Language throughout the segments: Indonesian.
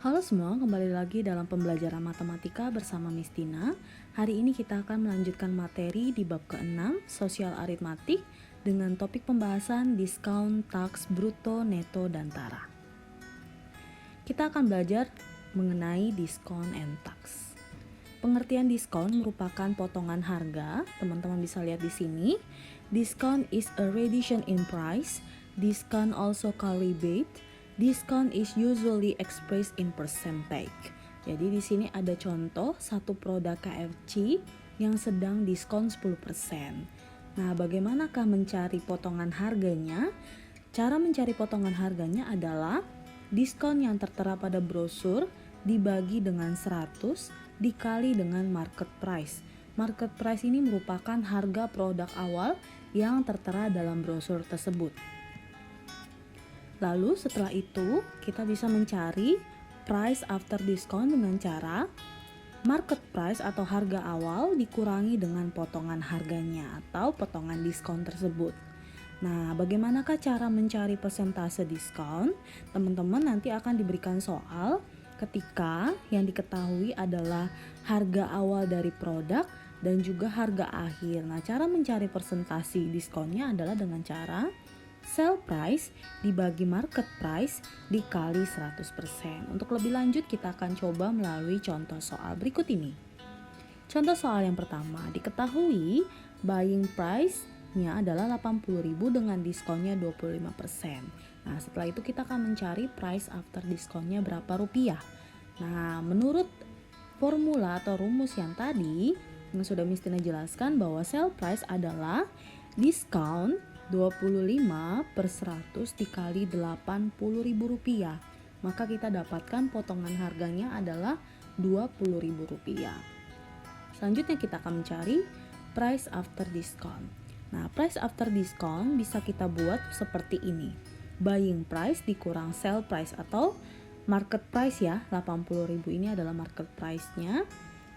Halo semua, kembali lagi dalam pembelajaran matematika bersama Miss Tina. Hari ini kita akan melanjutkan materi di bab ke-6, sosial aritmatik, dengan topik pembahasan diskon, taks, bruto, neto, dan tara. Kita akan belajar mengenai diskon and tax. Pengertian diskon merupakan potongan harga. Teman-teman bisa lihat di sini. Discount is a reduction in price. Discount also called rebate. Discount is usually expressed in percentage. Jadi di sini ada contoh satu produk KFC yang sedang diskon 10%. Nah, bagaimanakah mencari potongan harganya? Cara mencari potongan harganya adalah diskon yang tertera pada brosur dibagi dengan 100 dikali dengan market price. Market price ini merupakan harga produk awal yang tertera dalam brosur tersebut. Lalu setelah itu kita bisa mencari price after discount dengan cara market price atau harga awal dikurangi dengan potongan harganya atau potongan diskon tersebut. Nah, bagaimanakah cara mencari persentase diskon? Teman-teman nanti akan diberikan soal ketika yang diketahui adalah harga awal dari produk dan juga harga akhir. Nah, cara mencari persentase diskonnya adalah dengan cara sell price dibagi market price dikali 100%. Untuk lebih lanjut kita akan coba melalui contoh soal berikut ini. Contoh soal yang pertama, diketahui buying price-nya adalah 80.000 dengan diskonnya 25%. Nah, setelah itu kita akan mencari price after diskonnya berapa rupiah. Nah, menurut formula atau rumus yang tadi yang sudah Miss Tina jelaskan bahwa sell price adalah diskon 25/100 dikali 80.000 rupiah. Maka kita dapatkan potongan harganya adalah 20.000 rupiah. Selanjutnya kita akan mencari price after discount. Nah, price after discount bisa kita buat seperti ini. Buying price dikurang sell price atau market price ya. 80.000 ini adalah market price-nya.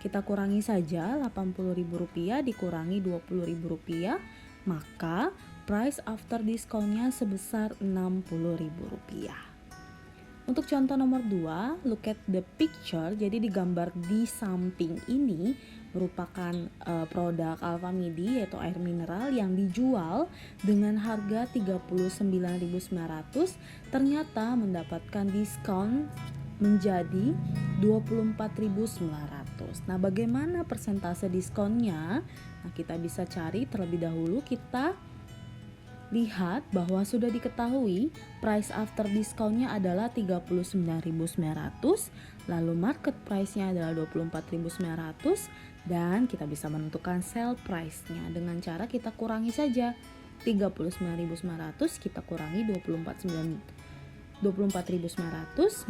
Kita kurangi saja 80.000 rupiah dikurangi 20.000 rupiah. Maka price after discount-nya sebesar 60.000 rupiah. Untuk contoh nomor 2, look at the picture. Jadi digambar di samping ini merupakan produk Alfamidi yaitu air mineral yang dijual dengan harga 39.900, ternyata mendapatkan diskon menjadi 24.900. Nah, bagaimana persentase diskonnya? Nah, kita bisa cari terlebih dahulu. Kita lihat bahwa sudah diketahui price after discount-nya adalah 39.900, lalu market price-nya adalah 24.900, dan kita bisa menentukan sell price-nya dengan cara kita kurangi saja 39.900 kita kurangi 24.900,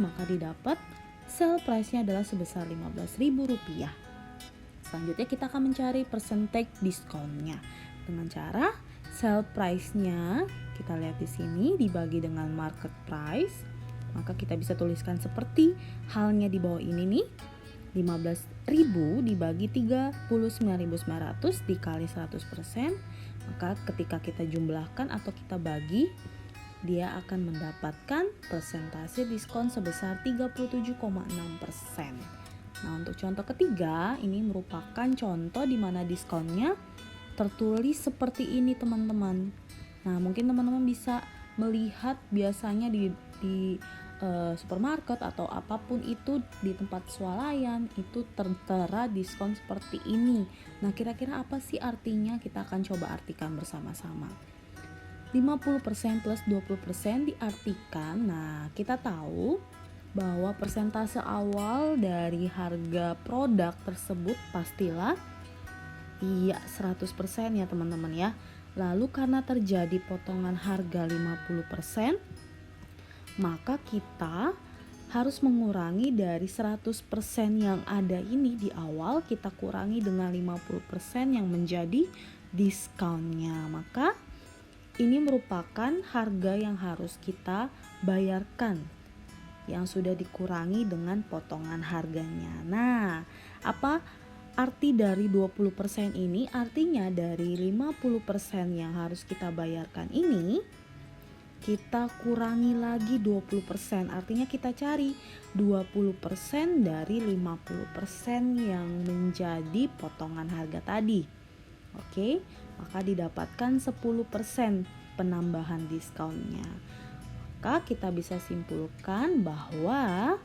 maka didapat sell price-nya adalah sebesar 15.000 rupiah. Selanjutnya kita akan mencari percentage diskonnya dengan cara sell price-nya kita lihat di sini dibagi dengan market price. Maka kita bisa tuliskan seperti halnya di bawah ini nih. 15.000 dibagi 39.900 dikali 100%. Maka ketika kita jumlahkan atau kita bagi, dia akan mendapatkan persentase diskon sebesar 37,6%. Nah, untuk contoh ketiga, ini merupakan contoh di mana diskonnya tertulis seperti ini, teman-teman. Nah, mungkin teman-teman bisa melihat biasanya di supermarket atau apapun itu di tempat swalayan itu tertera diskon seperti ini. Nah, kira-kira apa sih artinya? Kita akan coba artikan bersama-sama. 50% plus 20% diartikan, nah kita tahu bahwa persentase awal dari harga produk tersebut pastilah 100% ya teman-teman ya. Lalu karena terjadi potongan harga 50%, maka kita harus mengurangi dari 100% yang ada ini di awal, kita kurangi dengan 50% yang menjadi diskonnya. Maka ini merupakan harga yang harus kita bayarkan yang sudah dikurangi dengan potongan harganya. Nah, apa arti dari 20% ini? Artinya dari 50% yang harus kita bayarkan ini, kita kurangi lagi 20%, artinya kita cari 20% dari 50% yang menjadi potongan harga tadi. Oke, maka didapatkan 10% penambahan diskonnya. Maka kita bisa simpulkan bahwa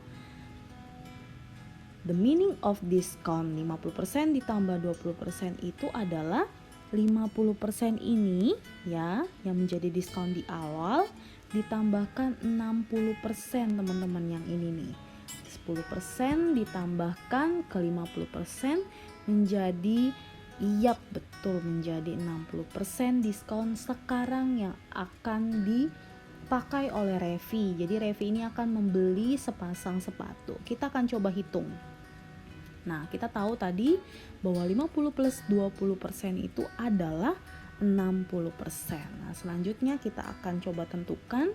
the meaning of discount 50% ditambah 20% itu adalah 50% ini ya yang menjadi diskon di awal ditambahkan 60% teman-teman yang ini nih. 10% ditambahkan ke 50% menjadi betul menjadi 60% diskon sekarang yang akan dipakai oleh Revi. Jadi Revi ini akan membeli sepasang sepatu. Kita akan coba hitung. Nah, kita tahu tadi bahwa 50 plus 20% itu adalah 60%. Nah, selanjutnya kita akan coba tentukan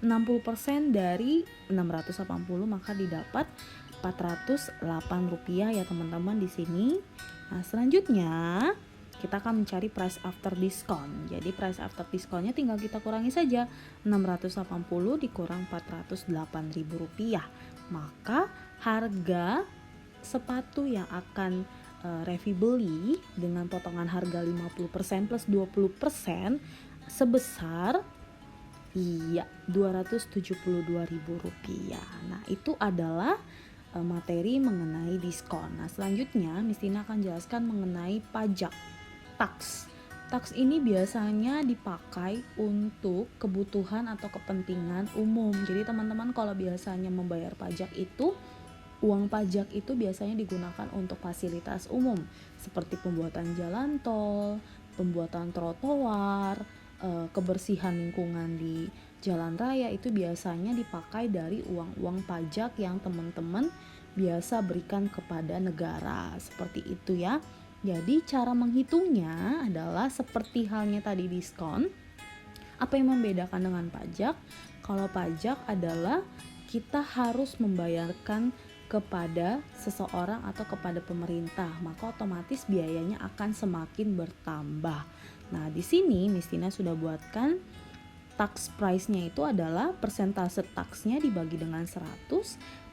60% dari 680, maka didapat Rp408 ya teman-teman di sini. Nah, selanjutnya kita akan mencari price after discount. Jadi price after discountnya tinggal kita kurangi saja, 680 dikurang Rp408.000. Maka harga sepatu yang akan Revi beli dengan potongan harga 50% plus 20% sebesar Rp272.000. Nah, itu adalah materi mengenai diskon. Nah, selanjutnya Miss Tina akan jelaskan mengenai pajak, tax. Tax ini biasanya dipakai untuk kebutuhan atau kepentingan umum. Jadi teman-teman kalau biasanya membayar pajak itu, uang pajak itu biasanya digunakan untuk fasilitas umum seperti pembuatan jalan tol, pembuatan trotoar, kebersihan lingkungan di jalan raya. Itu biasanya dipakai dari uang-uang pajak yang teman-teman biasa berikan kepada negara, seperti itu ya. Jadi cara menghitungnya adalah seperti halnya tadi diskon. Apa yang membedakan dengan pajak? Kalau pajak adalah kita harus membayarkan kepada seseorang atau kepada pemerintah, maka otomatis biayanya akan semakin bertambah. Nah, di sini Miss Tina sudah buatkan tax price-nya itu adalah persentase tax-nya dibagi dengan 100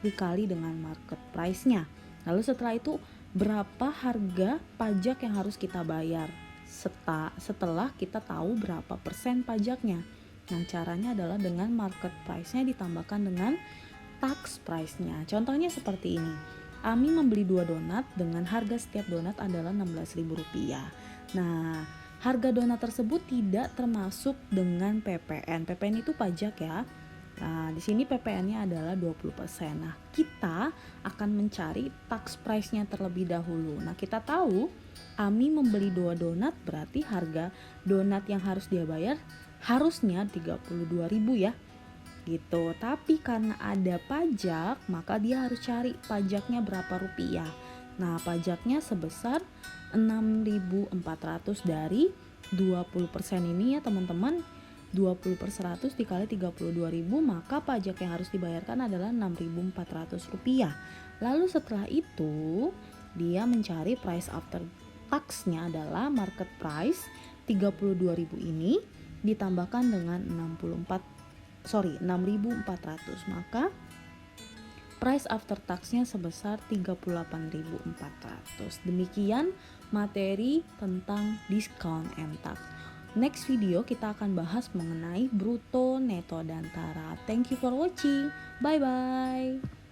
dikali dengan market price-nya. Lalu setelah itu berapa harga pajak yang harus kita bayar setelah kita tahu berapa persen pajaknya. Nah, caranya adalah dengan market price-nya ditambahkan dengan tax price-nya. Contohnya seperti ini. Ami membeli 2 donat dengan harga setiap donat adalah Rp16.000. Nah, harga donat tersebut tidak termasuk dengan PPN. PPN itu pajak ya. Nah, di sini PPN-nya adalah 20%. Nah, kita akan mencari tax price-nya terlebih dahulu. Nah, kita tahu Ami membeli 2 donat, berarti harga donat yang harus dia bayar harusnya Rp32.000 ya. Gitu. Tapi karena ada pajak, maka dia harus cari pajaknya berapa rupiah. Nah, pajaknya sebesar 6.400 dari 20% ini ya teman-teman. 20 per 100 dikali 32.000, maka pajak yang harus dibayarkan adalah Rp6.400. Lalu setelah itu dia mencari price after tax-nya adalah market price 32.000 ini ditambahkan dengan 6.400, maka price after tax-nya sebesar 38.400. Demikian materi tentang discount and tax. Next video kita akan bahas mengenai bruto, neto, dan tara. Thank you for watching. Bye bye.